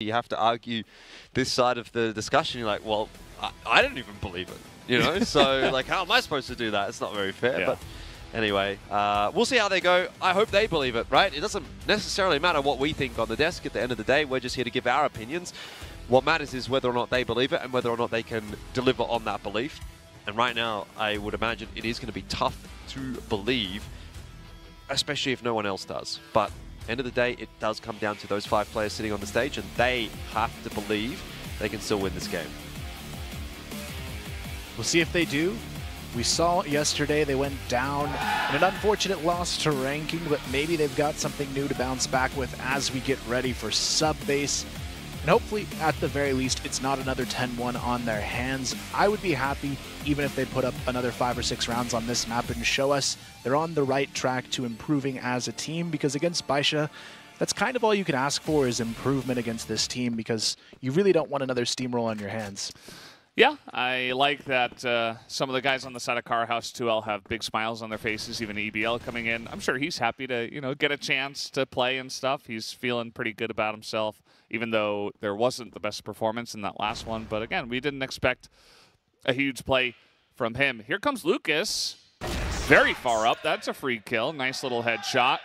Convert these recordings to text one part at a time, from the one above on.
You have to argue this side of the discussion. You're like, well, I didn't even believe it, you know? So, like, how am I supposed to do that? It's not very fair. Yeah. But anyway, we'll see how they go. I hope they believe it, right? It doesn't necessarily matter what we think on the desk. At the end of the day, we're just here to give our opinions. What matters is whether or not they believe it and whether or not they can deliver on that belief. And right now, I would imagine it is going to be tough to believe, especially if no one else does. But end of the day, it does come down to those 5 players sitting on the stage, and they have to believe they can still win this game. We'll see if they do. We saw yesterday they went down in an unfortunate loss to ranking, but maybe they've got something new to bounce back with as we get ready for sub-base. And hopefully, at the very least, it's not another 10-1 on their hands. I would be happy even if they put up another 5 or 6 rounds on this map and show us they're on the right track to improving as a team, because against BaiSha, that's kind of all you can ask for is improvement against this team, because you really don't want another steamroll on your hands. Yeah, I like that some of the guys on the side of Carahouse.2L have big smiles on their faces, even EBL coming in. I'm sure he's happy to, you know, get a chance to play and stuff. He's feeling pretty good about himself, even though there wasn't the best performance in that last one. But again, we didn't expect a huge play from him. Here comes Lucas. Very far up. That's a free kill. Nice little headshot.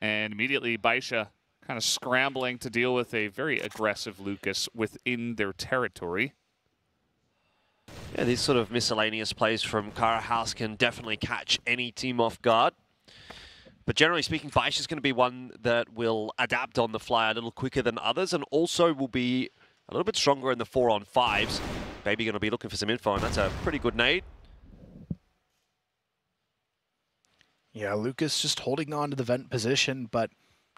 And immediately BaiSha kind of scrambling to deal with a very aggressive Lucas within their territory. Yeah, these sort of miscellaneous plays from Carahouse can definitely catch any team off guard. But generally speaking, BaiSha is going to be one that will adapt on the fly a little quicker than others, and also will be a little bit stronger in the 4-on-5s. Baby going to be looking for some info, and that's a pretty good nade. Yeah, Lucas just holding on to the vent position, but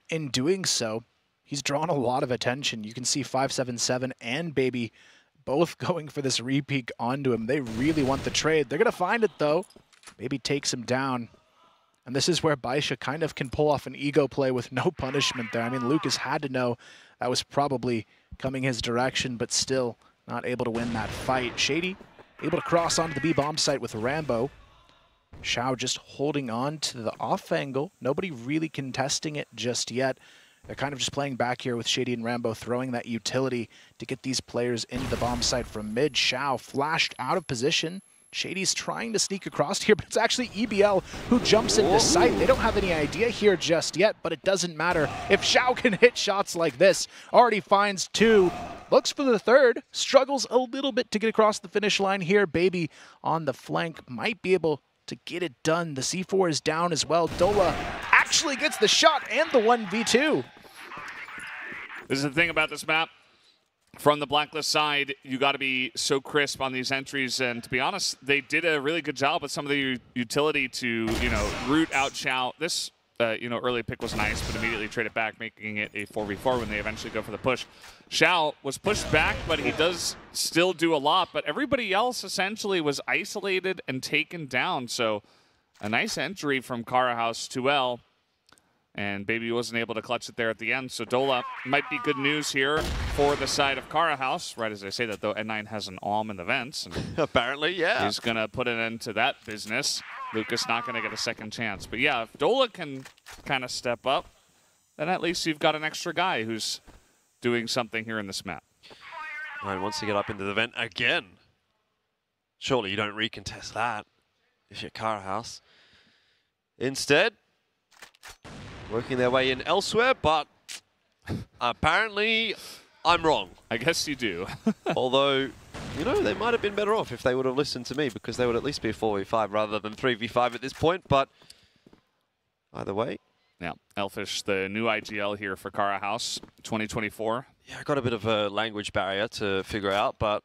in doing so, he's drawn a lot of attention. You can see 577 and Baby both going for this repeat onto him. They really want the trade. They're going to find it, though. Baby takes him down. And this is where BaiSha kind of can pull off an ego play with no punishment there. I mean, Lucas had to know that was probably coming his direction, but still not able to win that fight. Shady able to cross onto the B-bomb site with Rambo. Xiao just holding on to the off angle. Nobody really contesting it just yet. They're kind of just playing back here with Shady and Rambo, throwing that utility to get these players into the bomb site from mid. Xiao flashed out of position. Shady's trying to sneak across here, but it's actually EBL who jumps into sight. They don't have any idea here just yet, but it doesn't matter. If Xiao can hit shots like this, already finds 2, looks for the 3rd, struggles a little bit to get across the finish line here. Baby on the flank might be able to get it done. The C4 is down as well. Dola actually gets the shot and the 1v2. This is the thing about this map. From the Blacklist side, you got to be so crisp on these entries, and to be honest, they did a really good job with some of the utility to, you know, root out Xiao. This, you know, early pick was nice, but immediately trade it back, making it a 4v4 when they eventually go for the push. Xiao was pushed back, but he does still do a lot, but everybody else essentially was isolated and taken down, so a nice entry from Carahouse.2L. And Baby wasn't able to clutch it there at the end. So Dola might be good news here for the side of Carahouse. Right as I say that, though, N9 has an AWM in the vents. And apparently, yeah. He's going to put an end to that business. Lucas not going to get a second chance. But yeah, if Dola can kind of step up, then at least you've got an extra guy who's doing something here in this map. All right, wants to get up into the vent again. Surely you don't recontest that if you're Carahouse. Instead, working their way in elsewhere, but apparently I'm wrong. I guess you do. Although, you know, they might have been better off if they would have listened to me, because they would at least be 4v5 rather than 3v5 at this point, but either way. Yeah, Elfish, the new IGL here for Carahouse, 2024. Yeah, I got a bit of a language barrier to figure out, but...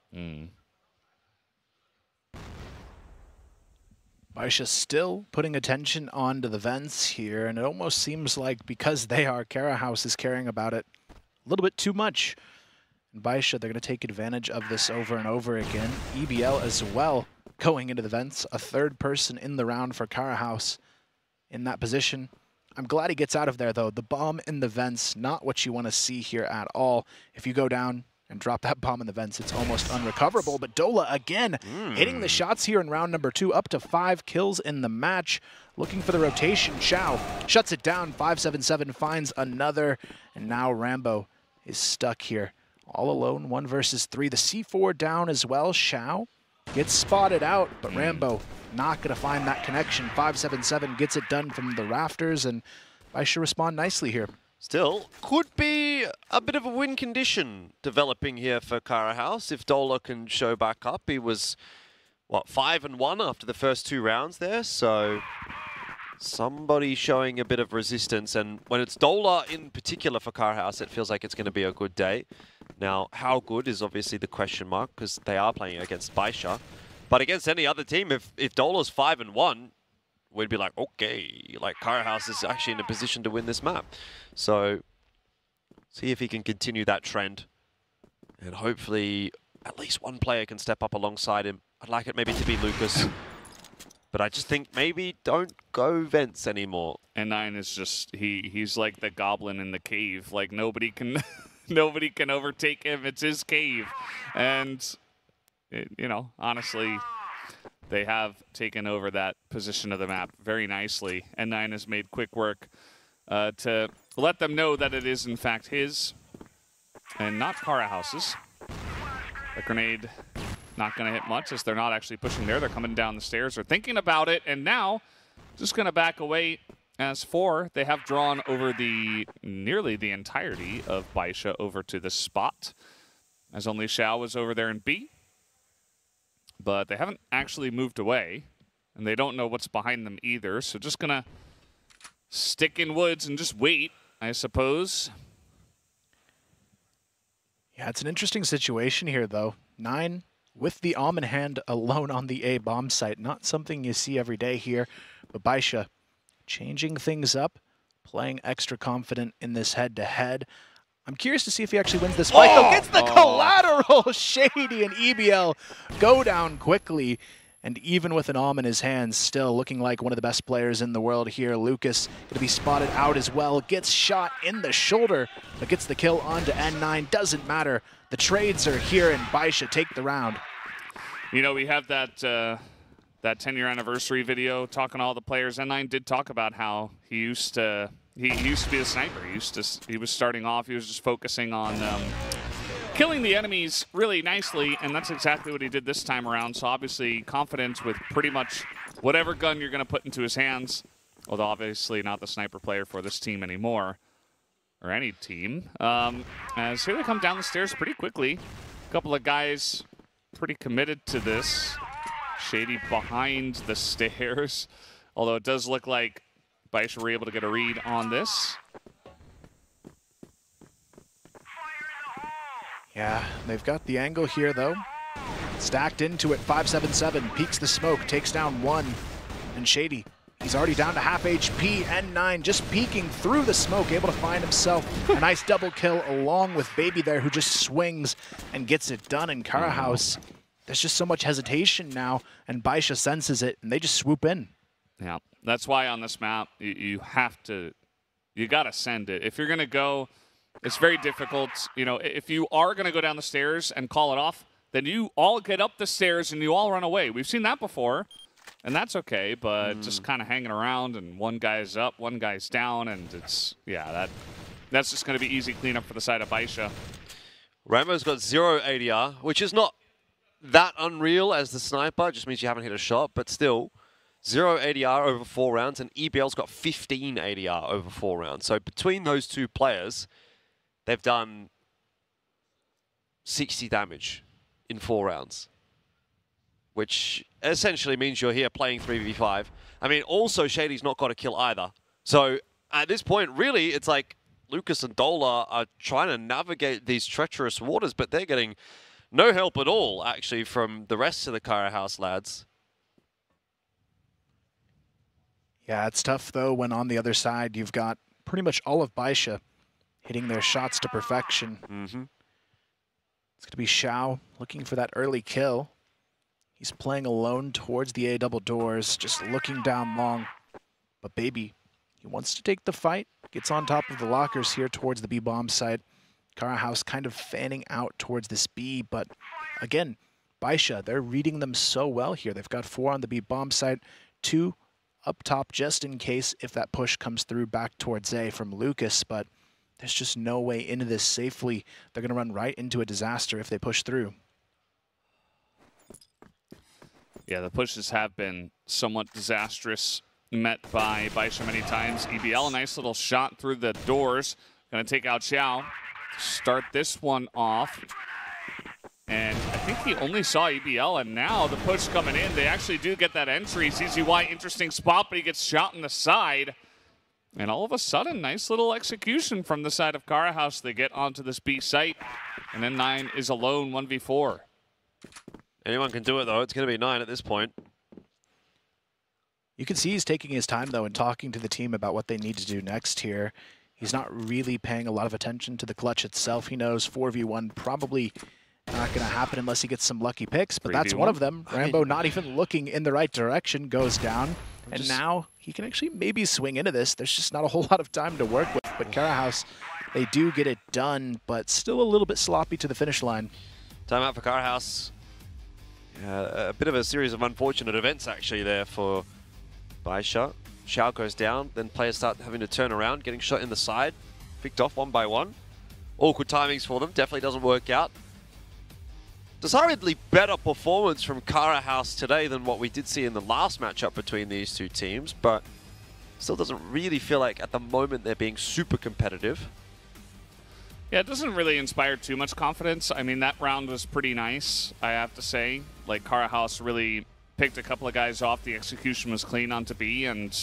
BaiSha still putting attention onto the vents here, and it almost seems like because they are, Carahouse is caring about it a little bit too much. And BaiSha, they're going to take advantage of this over and over again. EBL as well going into the vents, a 3rd person in the round for Carahouse in that position. I'm glad he gets out of there, though. The bomb in the vents, not what you want to see here at all. If you go down and drop that bomb in the vents, it's almost unrecoverable. But Dola, again, hitting the shots here in round number 2, up to 5 kills in the match. Looking for the rotation. Xiao shuts it down. 577 finds another. And now Rambo is stuck here. All alone, 1 versus 3. The C4 down as well. Xiao gets spotted out, but Rambo not going to find that connection. 577 gets it done from the rafters, and BaiSha respond nicely here. Still, could be a bit of a win condition developing here for Carahouse if Dola can show back up. He was, what, 5-1 after the first 2 rounds there, so somebody showing a bit of resistance. And when it's Dola in particular for Carahouse, it feels like it's going to be a good day. Now, how good is obviously the question mark, because they are playing against BaiSha. But against any other team, if Dola's 5-1, we'd be like, okay, like Carahouse is actually in a position to win this map. So, see if he can continue that trend. And hopefully, at least one player can step up alongside him. I'd like it maybe to be Lucas. But I just think maybe don't go Vents anymore. N9 is just, he's like the goblin in the cave. Like, nobody can nobody can overtake him. It's his cave. And, you know, honestly, they have taken over that position of the map very nicely. N9 has made quick work to let them know that it is, in fact, his and not Carahouse's. The grenade not going to hit much as they're not actually pushing there. They're coming down the stairs. They're thinking about it, and now just going to back away. As for, they have drawn over nearly the entirety of BaiSha over to the spot, as only Xiao was over there in B. But they haven't actually moved away, and they don't know what's behind them either. So just gonna stick in woods and just wait, I suppose. Yeah, it's an interesting situation here, though. 9 with the Almond hand alone on the A bomb site. Not something you see every day here, but BaiSha changing things up, playing extra confident in this head-to-head. I'm curious to see if he actually wins this fight, though. Gets the collateral! Shady and EBL go down quickly. And even with an Alm in his hands, still looking like one of the best players in the world here. Lucas going to be spotted out as well. Gets shot in the shoulder, but gets the kill onto N9. Doesn't matter. The trades are here, and BaiSha take the round. You know, we have that 10-year anniversary video talking to all the players. N9 did talk about how he used to be a sniper. He was starting off. He was just focusing on killing the enemies really nicely, and that's exactly what he did this time around. So obviously confidence with pretty much whatever gun you're going to put into his hands, although obviously not the sniper player for this team anymore, or any team. As here they come down the stairs pretty quickly. A couple of guys pretty committed to this. Shady behind the stairs, although it does look like BaiSha were able to get a read on this. Yeah, they've got the angle here, though. Stacked into it, 577, peeks the smoke, takes down 1. And Shady, he's already down to half HP. N9 just peeking through the smoke, able to find himself a nice double kill along with Baby there, who just swings and gets it done. In Carahouse, there's just so much hesitation now, and BaiSha senses it, and they just swoop in. Yeah, that's why on this map, you got to send it. If you're going to go, it's very difficult. You know, if you are going to go down the stairs and call it off, then you all get up the stairs and you all run away. We've seen that before, and that's okay, but just kind of hanging around and one guy's up, one guy's down, and it's, yeah, that's just going to be easy cleanup for the side of BaiSha. Rambo's got 0 ADR, which is not that unreal as the sniper. It just means you haven't hit a shot, but still, 0 ADR over 4 rounds, and EBL's got 15 ADR over 4 rounds. So between those two players, they've done 60 damage in 4 rounds, which essentially means you're here playing 3v5. I mean, also Shady's not got a kill either. So at this point, really, it's like Lucas and Dola are trying to navigate these treacherous waters, but they're getting no help at all, actually, from the rest of the Carahouse lads. Yeah, it's tough, though, when on the other side you've got pretty much all of BaiSha hitting their shots to perfection. It's going to be Xiao looking for that early kill. He's playing alone towards the A double doors, just looking down long. But Baby, he wants to take the fight, gets on top of the lockers here towards the B bomb site. Carahouse kind of fanning out towards this B, but again, BaiSha, they're reading them so well here. They've got 4 on the B bomb site, 2 up top just in case if that push comes through back towards A from Lucas, but there's just no way into this safely. They're going to run right into a disaster if they push through. Yeah, the pushes have been somewhat disastrous, met by BaiSha many times. EBL, a nice little shot through the doors. Going to take out Xiao. Start this one off. And I think he only saw EBL, and now the push coming in. They actually do get that entry. CZY, interesting spot, but he gets shot in the side. And all of a sudden, nice little execution from the side of Carahouse. They get onto this B site, and then 9 is alone, 1v4. Anyone can do it, though. It's going to be 9 at this point. You can see he's taking his time, though, and talking to the team about what they need to do next here. He's not really paying a lot of attention to the clutch itself. He knows 4v1 probably not going to happen unless he gets some lucky picks, but that's one of them. Rambo not even looking in the right direction, goes down, and now he can actually maybe swing into this. There's just not a whole lot of time to work with, but Carahouse, they do get it done, but still a little bit sloppy to the finish line. Timeout for Carahouse. A bit of a series of unfortunate events, actually, there for BaiSha. Xiao goes down, then players start having to turn around, getting shot in the side, picked off one by one. Awkward timings for them, definitely doesn't work out. Decidedly better performance from Carahouse today than what we did see in the last matchup between these two teams, but still doesn't really feel like at the moment they're being super competitive. Yeah, it doesn't really inspire too much confidence. I mean, that round was pretty nice, I have to say. Like, Carahouse really picked a couple of guys off. The execution was clean onto B, and,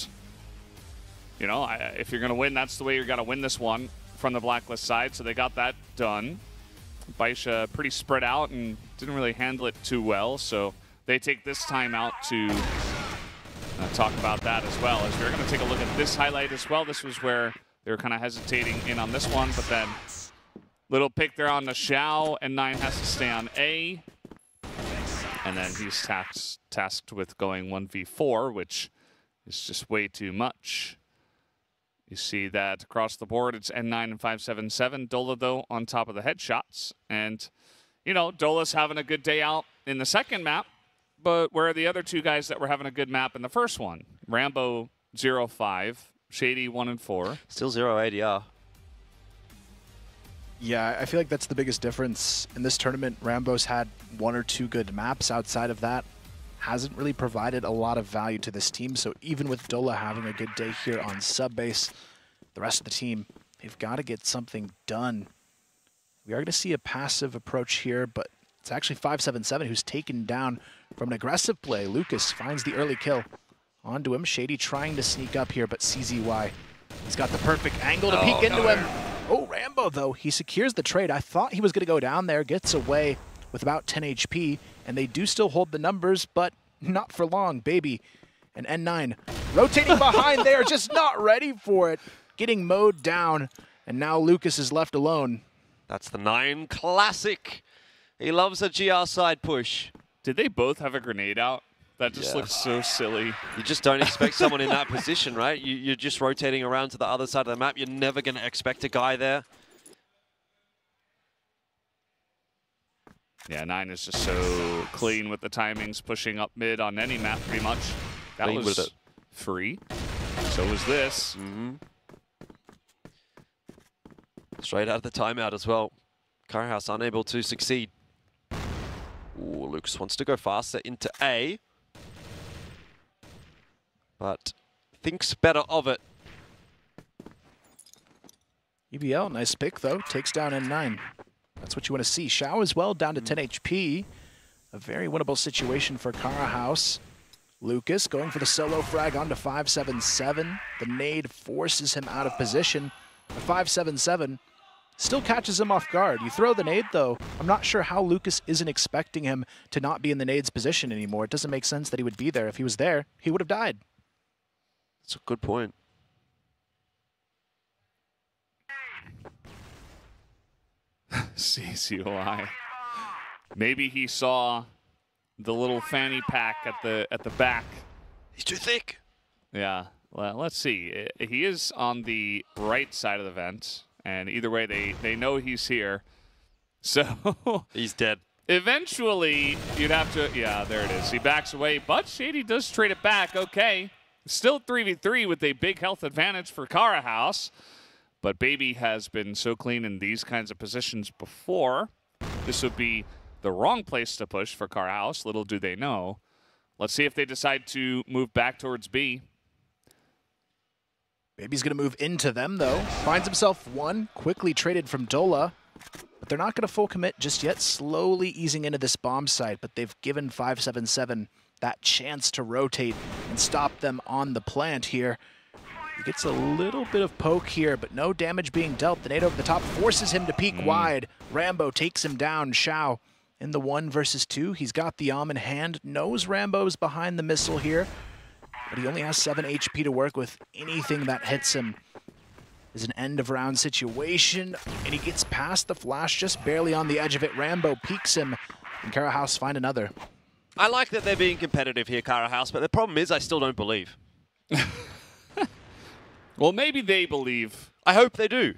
you know, if you're going to win, that's the way you're going to win this one from the Blacklist side, so they got that done. BaiSha pretty spread out and didn't really handle it too well, so they take this time out to talk about that as well. As we're going to take a look at this highlight as well. This was where they were kind of hesitating in on this one, but then little pick there on the Xiao, and 9 has to stay on A. And then he's tasked with going 1v4, which is just way too much. You see that across the board, it's N9 and 577. Dola, though, on top of the headshots. And, you know, Dola's having a good day out in the second map, but where are the other two guys that were having a good map in the first one? Rambo 0-5, Shady 1-4. Still 0 ADR. Yeah, I feel like that's the biggest difference. In this tournament, Rambo's had 1 or 2 good maps. Outside of that, hasn't really provided a lot of value to this team. So even with Dola having a good day here on sub base, the rest of the team, they've got to get something done. We are going to see a passive approach here, but it's actually 577 who's taken down from an aggressive play. Lucas finds the early kill onto him. Shady trying to sneak up here, but CZY, he's got the perfect angle to peek into him. Oh, Rambo, though, he secures the trade. I thought he was going to go down there, gets away with about 10 HP, and they do still hold the numbers, but not for long, baby. And N9 rotating behind there, just not ready for it. Getting mowed down, and now Lucas is left alone. That's the 9 classic. He loves a GR side push. Did they both have a grenade out? That just looks so silly. You just don't expect someone in that position, right? You're just rotating around to the other side of the map. You're never going to expect a guy there. Yeah, 9 is just so clean with the timings, pushing up mid on any map pretty much. That Clean was with it. free. So was this. Straight out of the timeout as well. Carahouse unable to succeed. Ooh, Lucas wants to go faster into A, but thinks better of it. EBL, nice pick, though. Takes down N9. That's what you want to see. Xiao as well, down to 10 HP. A very winnable situation for Carahouse. Lucas going for the solo frag onto 577. The nade forces him out of position. The 577 still catches him off guard. You throw the nade, though. I'm not sure how Lucas isn't expecting him to not be in the nade's position anymore. It doesn't make sense that he would be there. If he was there, he would have died. That's a good point. CCOI. Maybe he saw the little fanny pack at the back. He's too thick. Yeah. Well, let's see. He is on the right side of the vent, and either way, they know he's here. So he's dead. Eventually, you'd have to. Yeah, there it is. He backs away, but Shady does trade it back. Okay. Still 3v3 with a big health advantage for Carahouse. But Baby has been so clean in these kinds of positions before. This would be the wrong place to push for Carahouse. Little do they know. Let's see if they decide to move back towards B. Baby's going to move into them, though. Finds himself one, quickly traded from Dola. But they're not going to full commit just yet, slowly easing into this bomb site. But they've given 577 that chance to rotate and stop them on the plant here. He gets a little bit of poke here, but no damage being dealt. The nade over the top forces him to peek wide. Rambo takes him down. Xiao in the 1 versus 2. He's got the Om in hand, knows Rambo's behind the missile here. But he only has 7 HP to work with. Anything that hits him is an end-of-round situation, and he gets past the flash just barely on the edge of it. Rambo peeks him, and Carahouse find another. I like that they're being competitive here, Carahouse, but the problem is I still don't believe. Well, maybe they believe. I hope they do.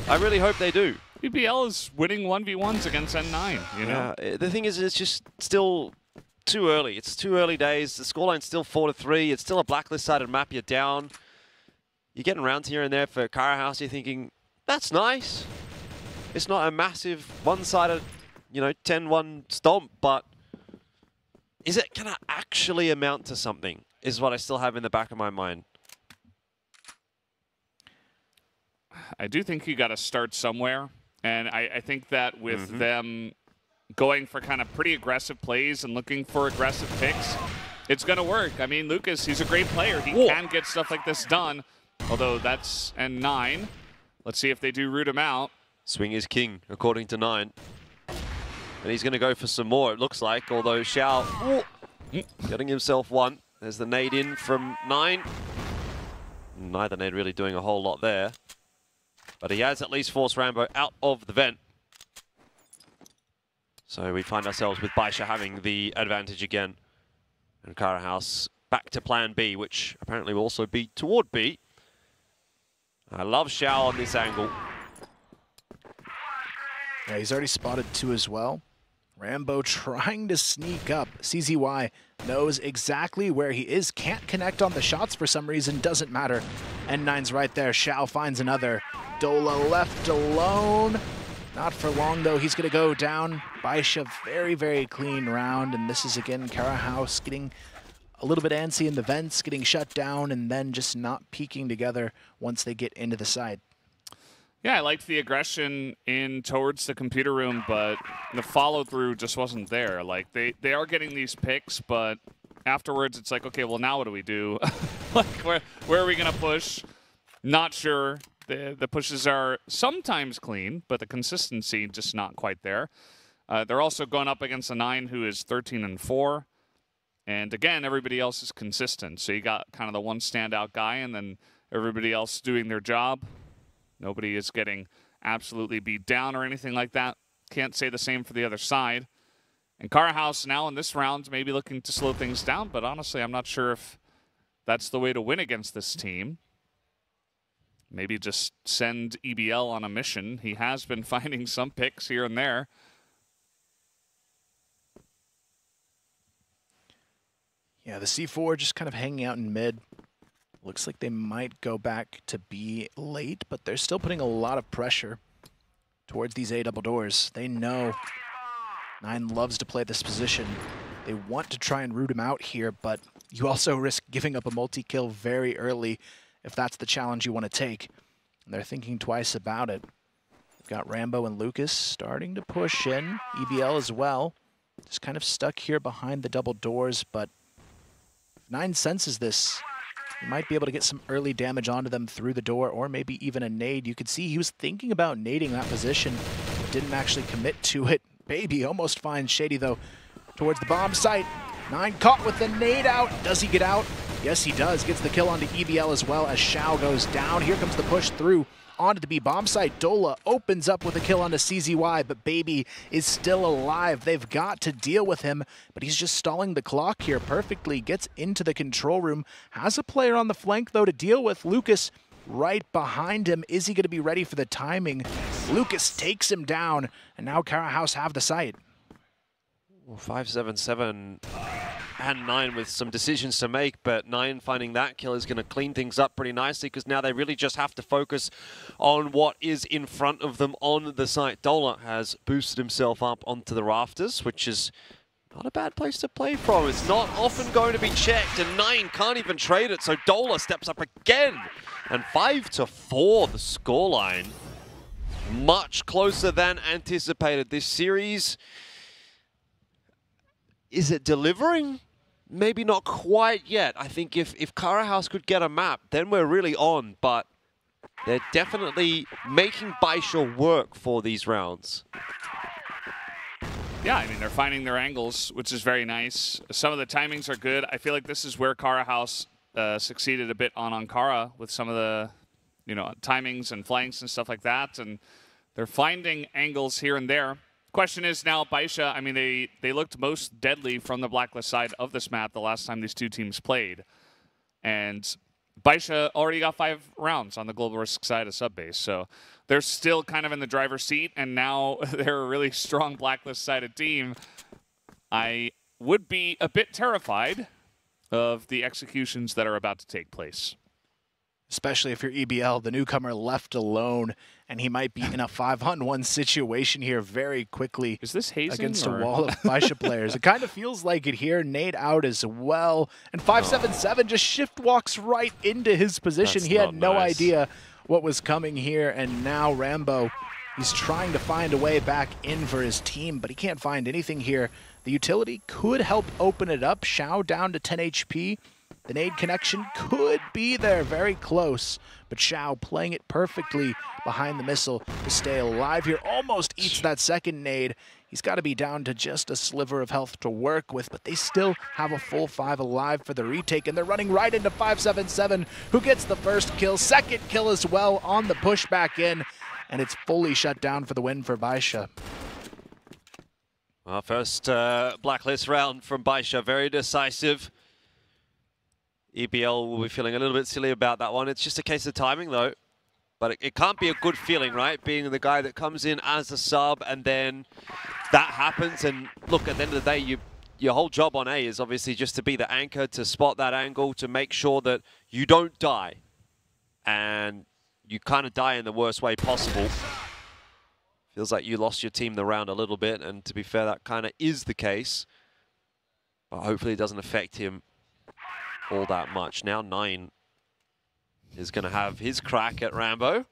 I really hope they do. BBL is winning 1v1s against N9, you know? Yeah, the thing is, it's just still too early. It's too early days. The scoreline's still 4-3. It's still a blacklist-sided map. You're down. You're getting rounds here and there for Carahouse. You're thinking, that's nice. It's not a massive one-sided, 10-1 stomp, but is it going to actually amount to something is what I still have in the back of my mind. I do think you got to start somewhere. And I think that with them going for kind of pretty aggressive plays and looking for aggressive picks, it's going to work. I mean, Lucas, he's a great player. He can get stuff like this done, although that's N9. Let's see if they do root him out. Swing is king, according to 9. And he's going to go for some more, it looks like, although Xiao getting himself one. There's the nade in from 9. Neither nade really doing a whole lot there. But he has at least forced Rambo out of the vent. So we find ourselves with BaiSha having the advantage again. And Carahouse back to plan B, which apparently will also be toward B. I love Xiao on this angle. Yeah, he's already spotted 2 as well. Rambo trying to sneak up. CZY knows exactly where he is. Can't connect on the shots for some reason. Doesn't matter. N9's right there. Xiao finds another. Dola left alone. Not for long, though. He's going to go down. BaiSha, very, very clean round. And this is, again, Carahouse getting a little bit antsy in the vents, getting shut down, and then just not peeking together once they get into the side. Yeah, I liked the aggression in towards the computer room, but the follow-through just wasn't there. Like, they are getting these picks, but afterwards it's like, okay, well, now what do we do? Like, where are we going to push? Not sure. The pushes are sometimes clean, but the consistency just not quite there. They're also going up against a 9 who is 13-4. And again, everybody else is consistent. So you got kind of the one standout guy, and then everybody else doing their job. Nobody is getting absolutely beat down or anything like that. Can't say the same for the other side. And Carahouse now in this round maybe looking to slow things down, but honestly, I'm not sure if that's the way to win against this team. Maybe just send EBL on a mission. He has been finding some picks here and there. Yeah, the C4 just kind of hanging out in mid. Looks like they might go back to B late, but they're still putting a lot of pressure towards these A double doors. They know 9 loves to play this position. They want to try and root him out here, but you also risk giving up a multi-kill very early if that's the challenge you want to take. And they're thinking twice about it. We've got Rambo and Lucas starting to push in. EBL as well. Just kind of stuck here behind the double doors, but if 9 senses this, he might be able to get some early damage onto them through the door, or maybe even a nade. You could see he was thinking about nading that position, but didn't actually commit to it. Baby almost finds Shady, though, towards the bomb site. 9 caught with the nade out. Does he get out? Yes, he does. Gets the kill onto EBL as well as Xiao goes down. Here comes the push through onto the B bomb site. Dola opens up with a kill onto CZY, but Baby is still alive. They've got to deal with him, but he's just stalling the clock here perfectly. Gets into the control room. Has a player on the flank, though, to deal with. Lucas right behind him. Is he going to be ready for the timing? Lucas takes him down, and now Carahouse have the site. Well, 577 and 9 with some decisions to make, but 9 finding that kill is going to clean things up pretty nicely because now they really just have to focus on what is in front of them on the site. Dola has boosted himself up onto the rafters, which is not a bad place to play from. It's not often going to be checked, and 9 can't even trade it, so Dola steps up again. And 5-4 the scoreline. Much closer than anticipated. This series, is it delivering? Maybe not quite yet. I think if Carahouse could get a map, then we're really on, but they're definitely making BaiSha work for these rounds. Yeah, I mean, they're finding their angles, which is very nice. Some of the timings are good. I feel like this is where Carahouse succeeded a bit on Ankara with some of the, timings and flanks and stuff like that. And they're finding angles here and there. Question is now, BaiSha, I mean, they looked most deadly from the Blacklist side of this map the last time these two teams played. And BaiSha already got 5 rounds on the Global Risk side of Subbase. So they're still kind of in the driver's seat, and now they're a really strong Blacklist-sided team. I would be a bit terrified of the executions that are about to take place. Especially if you're EBL, the newcomer left alone, and he might be in a 5-on-1 situation here very quickly. Is this hazing against or? A wall of BaiSha players? It kind of feels like it here. Nade out as well, and 577 just shift walks right into his position. That's he had no nice. idea what was coming here, and now Rambo, he's trying to find a way back in for his team, but he can't find anything here. The utility could help open it up. Shao down to 10 HP. The nade connection could be there, very close, but Shao playing it perfectly behind the missile to stay alive here. Almost eats that second nade. He's got to be down to just a sliver of health to work with, but they still have a full 5 alive for the retake, and they're running right into 577, who gets the first kill, second kill as well on the push back in, and it's fully shut down for the win for BaiSha. Our first Blacklist round from BaiSha, very decisive. EBL will be feeling a little bit silly about that one. It's just a case of timing, though. But it can't be a good feeling, right? Being the guy that comes in as a sub and then that happens. And look, at the end of the day, your whole job on A is obviously just to be the anchor, to spot that angle, to make sure that you don't die. And you kind of die in the worst way possible. Feels like you lost your team the round a little bit. And to be fair, that kind of is the case. But hopefully it doesn't affect him all that much. Now 9 is going to have his crack at Rambo.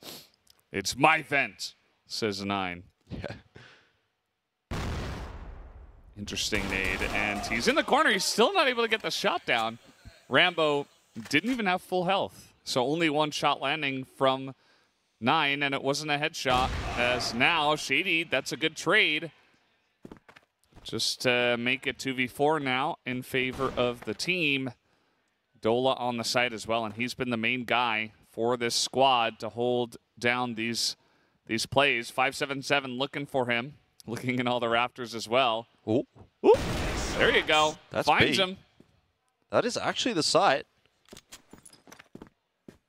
It's my vent, says 9. Yeah. Interesting nade, and he's in the corner. He's still not able to get the shot down. Rambo didn't even have full health, so only 1 shot landing from 9, and it wasn't a headshot. As now, Shady, that's a good trade. Just to make it 2v4 now in favor of the team. Dola on the side as well, and he's been the main guy for this squad to hold down these plays. 577 looking for him, looking in all the rafters as well. Ooh. Ooh. There you go. That's Finds B. him. That is actually the site.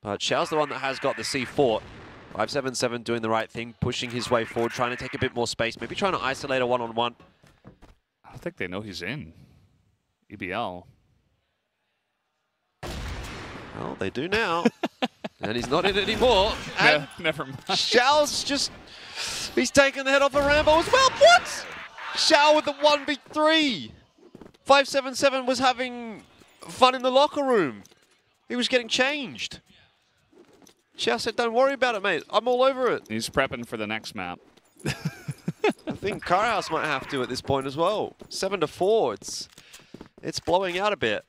But Xiao's the one that has got the C4. 577 doing the right thing, pushing his way forward, trying to take a bit more space, maybe trying to isolate a one-on-one. I don't think they know he's in. EBL. Well, they do now. And he's not in it anymore. And Never mind. Xiao's just... He's taking the head off of Rambo as well. What? Xiao with the 1v3. 577 was having fun in the locker room. He was getting changed. Xiao said, don't worry about it, mate. I'm all over it. He's prepping for the next map. I think Carahouse might have to at this point as well. 7-4. It's blowing out a bit.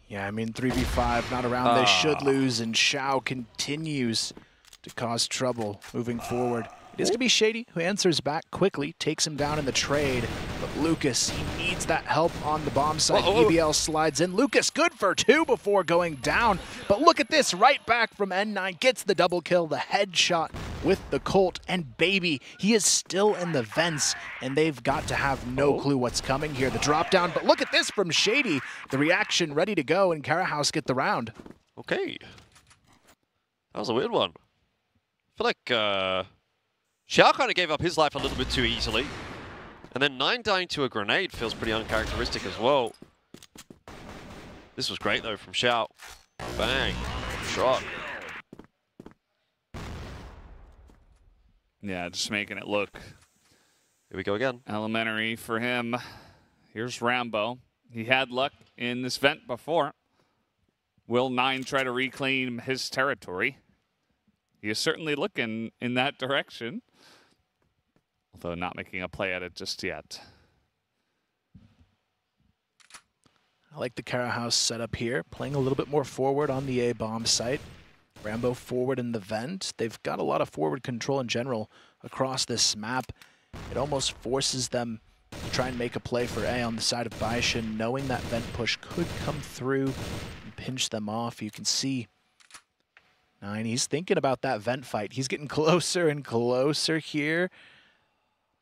Yeah, I mean, 3v5, not around. They should lose, and Shao continues to cause trouble moving forward. It is going to be Shady who answers back quickly, takes him down in the trade. But Lucas, he needs that help on the bomb side. EBL slides in. Lucas good for 2 before going down. But look at this, right back from N9, gets the double kill, the headshot with the Colt. And baby, he is still in the vents, and they've got to have no clue what's coming here. The drop down, but look at this from Shady. The reaction ready to go, and Carahouse get the round. Okay. That was a weird one. I feel like Xiao kind of gave up his life a little bit too easily. And then 9 dying to a grenade feels pretty uncharacteristic as well. This was great though from Xiao. Bang. Shot. Yeah, just making it look Here we go again. elementary for him. Here's Rambo. He had luck in this vent before. Will 9 try to reclaim his territory? He is certainly looking in that direction, although not making a play at it just yet. I like the Carahouse setup here, playing a little bit more forward on the A-bomb site. Rambo forward in the vent. They've got a lot of forward control in general across this map. It almost forces them to try and make a play for A on the side of BaiSha, knowing that vent push could come through and pinch them off. You can see 9, he's thinking about that vent fight. He's getting closer and closer here.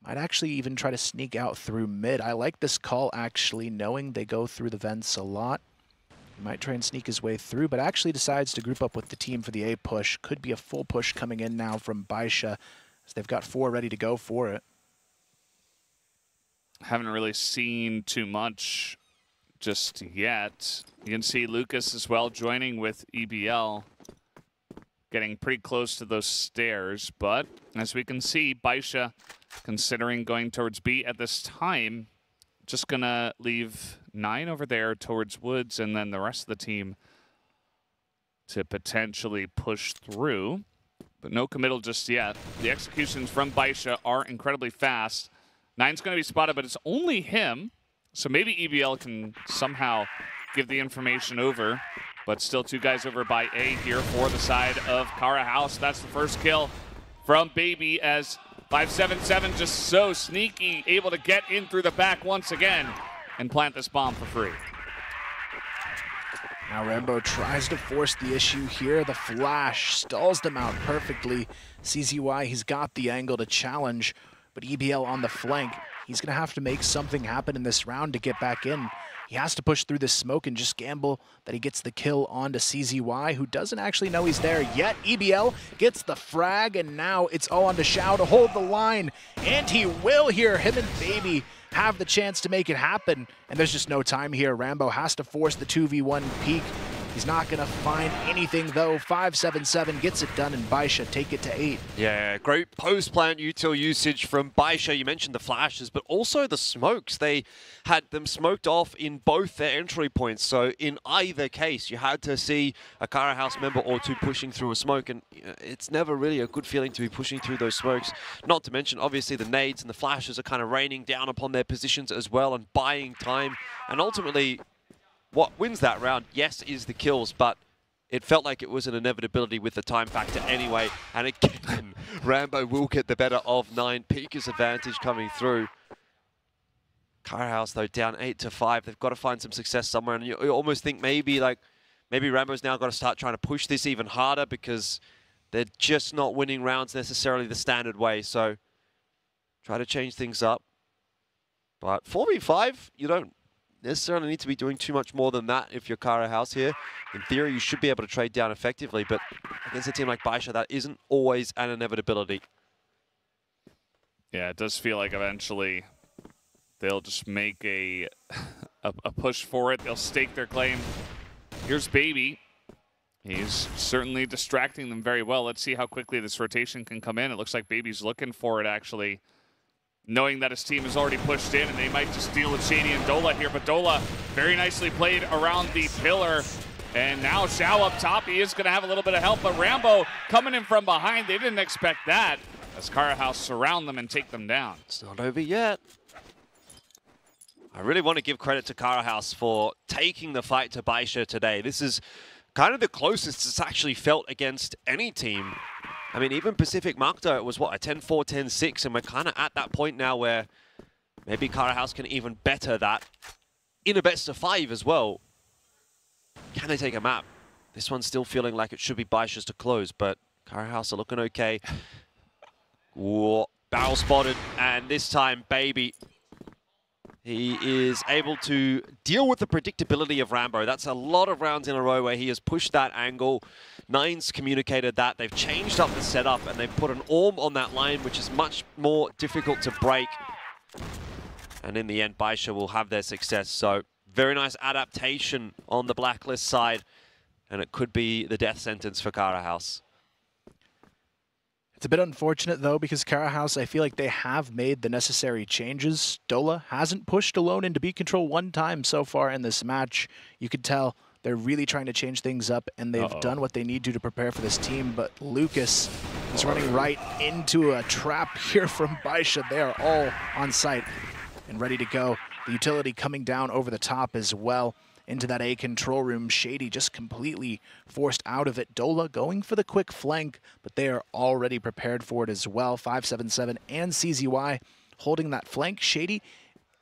Might actually even try to sneak out through mid. I like this call, actually, knowing they go through the vents a lot. He might try and sneak his way through, but actually decides to group up with the team for the A push. Could be a full push coming in now from BaiSha, as they've got 4 ready to go for it. Haven't really seen too much just yet. You can see Lucas as well joining with EBL. Getting pretty close to those stairs, but as we can see, BaiSha considering going towards B at this time. Just gonna leave 9 over there towards Woods, and then the rest of the team to potentially push through, but no committal just yet. The executions from BaiSha are incredibly fast. 9's gonna be spotted, but it's only him, so maybe EBL can somehow give the information over. But still 2 guys over by A here for the side of Carahouse. That's the first kill from Baby, as 577 just so sneaky, able to get in through the back once again and plant this bomb for free. Now Rambo tries to force the issue here. The flash stalls them out perfectly. CZY, he's got the angle to challenge, but EBL on the flank. He's going to have to make something happen in this round to get back in. He has to push through this smoke and just gamble that he gets the kill onto CZY, who doesn't actually know he's there yet. EBL gets the frag, and now it's all on to Xiao to hold the line. And he will here. Him and Baby have the chance to make it happen. And there's just no time here. Rambo has to force the 2v1 peak. He's not going to find anything, though. 577 gets it done, and BaiSha take it to 8. Yeah, great post-plant util usage from BaiSha. You mentioned the flashes, but also the smokes. They had them smoked off in both their entry points. So in either case, you had to see a Carahouse member or 2 pushing through a smoke, and it's never really a good feeling to be pushing through those smokes. Not to mention, obviously, the nades and the flashes are kind of raining down upon their positions as well and buying time. And ultimately, what wins that round, yes, is the kills, but it felt like it was an inevitability with the time factor anyway. And again, Rambo will get the better of 9. Pika's advantage coming through. Carahouse, though, down 8-5. They've got to find some success somewhere. And you almost think maybe Rambo's now got to start trying to push this even harder, because they're just not winning rounds necessarily the standard way. So try to change things up. But 4v5, you don't necessarily need to be doing too much more than that if you're Carahouse here. In theory, you should be able to trade down effectively, but against a team like BaiSha, that isn't always an inevitability. Yeah, it does feel like eventually they'll just make a push for it. They'll stake their claim. Here's Baby. He's certainly distracting them very well. Let's see how quickly this rotation can come in. It looks like Baby's looking for it, actually, knowing that his team has already pushed in, and they might just deal with Shady and Dola here. But Dola very nicely played around the pillar. And now Xiao up top. He is going to have a little bit of help, but Rambo coming in from behind. They didn't expect that, as Carahouse surround them and take them down. It's not over yet. I really want to give credit to Carahouse for taking the fight to BaiSha today. This is kind of the closest it's actually felt against any team. I mean, even Pacific Makta, it was, what, a 10-4, 10-6, and we're kind of at that point now where maybe Carahouse can even better that in a best-of-5 as well. Can they take a map? This one's still feeling like it should be BaiSha's to close, but Carahouse are looking okay. Whoa, barrel spotted, and this time, Baby, he is able to deal with the predictability of Rambo. That's a lot of rounds in a row where he has pushed that angle. Nine's communicated that. They've changed up the setup, and they've put an orb on that line, which is much more difficult to break. And in the end, BaiSha will have their success. So very nice adaptation on the Blacklist side. And it could be the death sentence for Carahouse. It's a bit unfortunate, though, because Carahouse, I feel like they have made the necessary changes. Dola hasn't pushed alone into B control one time so far in this match. You could tell they're really trying to change things up, and they've done what they need to prepare for this team. But Lucas is running right into a trap here from BaiSha. They are all on site and ready to go. The utility coming down over the top as well into that A control room. Shady just completely forced out of it. Dola going for the quick flank, but they are already prepared for it as well. 577 and CZY holding that flank. Shady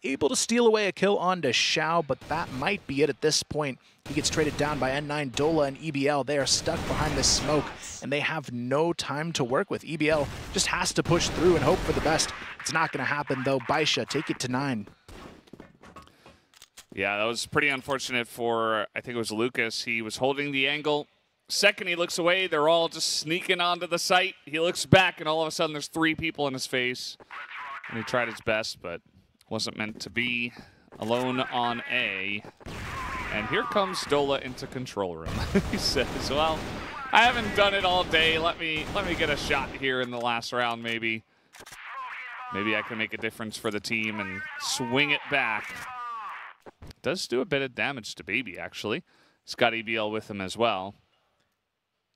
able to steal away a kill onto Xiao, but that might be it at this point. He gets traded down by N9, Dola, and EBL. They are stuck behind this smoke, and they have no time to work with. EBL just has to push through and hope for the best. It's not going to happen, though. BaiSha take it to 9. Yeah, that was pretty unfortunate for, I think it was Lucas. He was holding the angle. Second, he looks away. They're all just sneaking onto the site. He looks back, and all of a sudden there's 3 people in his face. And he tried his best, but wasn't meant to be. Alone on A. And here comes Dola into control room. He says, well, I haven't done it all day. Let me get a shot here in the last round, maybe. Maybe I can make a difference for the team and swing it back. Does do a bit of damage to Baby, actually. He's got EBL with him as well.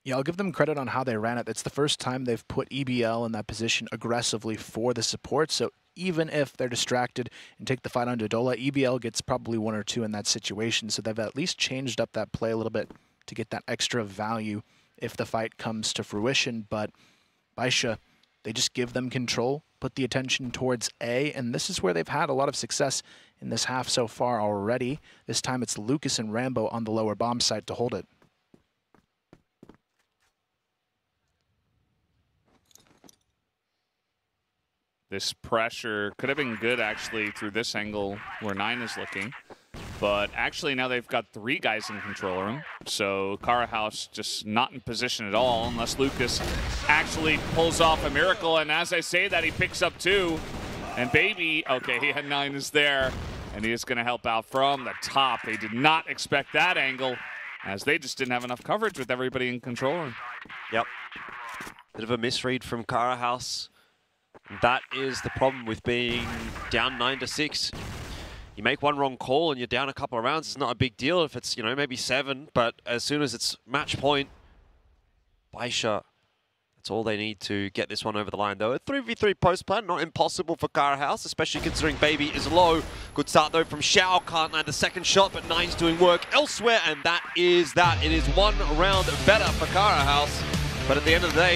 Yeah, I'll give them credit on how they ran it. It's the first time they've put EBL in that position aggressively for the support, so even if they're distracted and take the fight onto Dola, EBL gets probably 1 or 2 in that situation, so they've at least changed up that play a little bit to get that extra value if the fight comes to fruition. But BaiSha, they just give them control, put the attention towards A, and this is where they've had a lot of success in this half so far already. This time it's Lucas and Rambo on the lower bomb side to hold it. This pressure could have been good, actually, through this angle where 9 is looking. But actually now they've got 3 guys in control room. So Carahouse just not in position at all unless Lucas actually pulls off a miracle. And as I say that, he picks up 2. And Baby, okay, he had 9 is there. And he is going to help out from the top. They did not expect that angle as they just didn't have enough coverage with everybody in control room. Yep. Bit of a misread from Carahouse. That is the problem with being down 9-6. You make one wrong call and you're down a couple of rounds. It's not a big deal if it's, you know, maybe 7. But as soon as it's match point, BaiSha, that's all they need to get this one over the line, though. A 3v3 post plan, not impossible for Carahouse, especially considering Baby is low. Good start, though, from Xiao. Can't land the second shot, but 9's doing work elsewhere. And that is that. It is 1 round better for Carahouse. But at the end of the day,